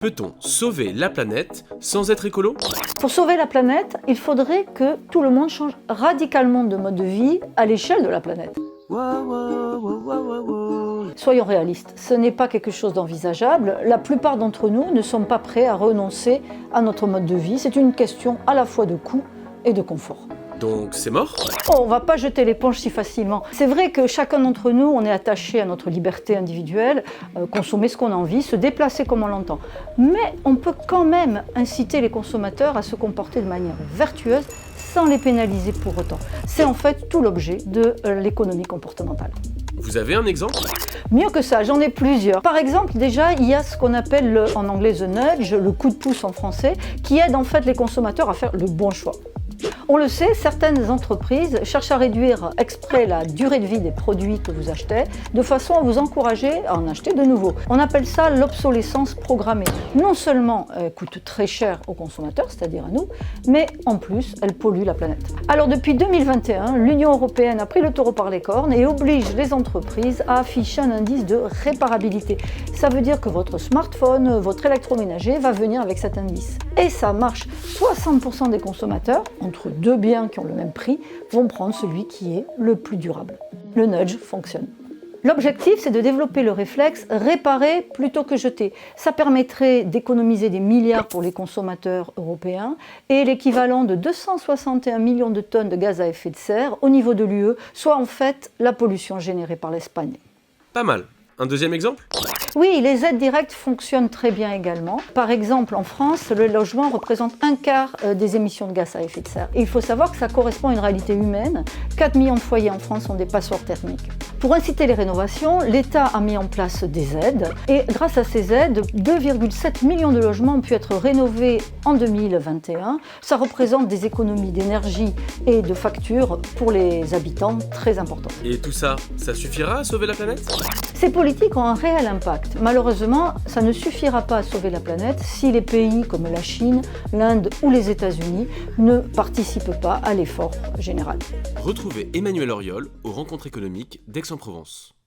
Peut-on sauver la planète sans être écolo? Pour sauver la planète, il faudrait que tout le monde change radicalement de mode de vie à l'échelle de la planète. Soyons réalistes, ce n'est pas quelque chose d'envisageable. La plupart d'entre nous ne sont pas prêts à renoncer à notre mode de vie. C'est une question à la fois de coût et de confort. Donc c'est mort? Oh, on ne va pas jeter l'éponge si facilement. C'est vrai que chacun d'entre nous, on est attaché à notre liberté individuelle, consommer ce qu'on a envie, se déplacer comme on l'entend. Mais on peut quand même inciter les consommateurs à se comporter de manière vertueuse sans les pénaliser pour autant. C'est en fait tout l'objet de l'économie comportementale. Vous avez un exemple? Mieux que ça, j'en ai plusieurs. Par exemple, déjà, il y a ce qu'on appelle en anglais the nudge, le coup de pouce en français, qui aide en fait les consommateurs à faire le bon choix. On le sait, certaines entreprises cherchent à réduire exprès la durée de vie des produits que vous achetez, de façon à vous encourager à en acheter de nouveaux. On appelle ça l'obsolescence programmée. Non seulement elle coûte très cher aux consommateurs, c'est-à-dire à nous, mais en plus, elle pollue la planète. Alors depuis 2021, l'Union européenne a pris le taureau par les cornes et oblige les entreprises à afficher un indice de réparabilité. Ça veut dire que votre smartphone, votre électroménager va venir avec cet indice. Et ça marche. 60% des consommateurs, entre deux biens qui ont le même prix, vont prendre celui qui est le plus durable. Le nudge fonctionne. L'objectif, c'est de développer le réflexe réparer plutôt que jeter. Ça permettrait d'économiser des milliards pour les consommateurs européens et l'équivalent de 261 millions de tonnes de gaz à effet de serre au niveau de l'UE, soit en fait la pollution générée par l'Espagne. Pas mal. Un deuxième exemple? Oui, les aides directes fonctionnent très bien également. Par exemple, en France, le logement représente un quart des émissions de gaz à effet de serre. Et il faut savoir que ça correspond à une réalité humaine. 4 millions de foyers en France ont des passoires thermiques. Pour inciter les rénovations, l'État a mis en place des aides. Et grâce à ces aides, 2,7 millions de logements ont pu être rénovés en 2021. Ça représente des économies d'énergie et de factures pour les habitants très importantes. Et tout ça, ça suffira à sauver la planète? Ces politiques ont un réel impact. Malheureusement, ça ne suffira pas à sauver la planète si les pays comme la Chine, l'Inde ou les États-Unis ne participent pas à l'effort général. Retrouvez Emmanuel Auriol aux Rencontres économiques d'Aix-en-Provence.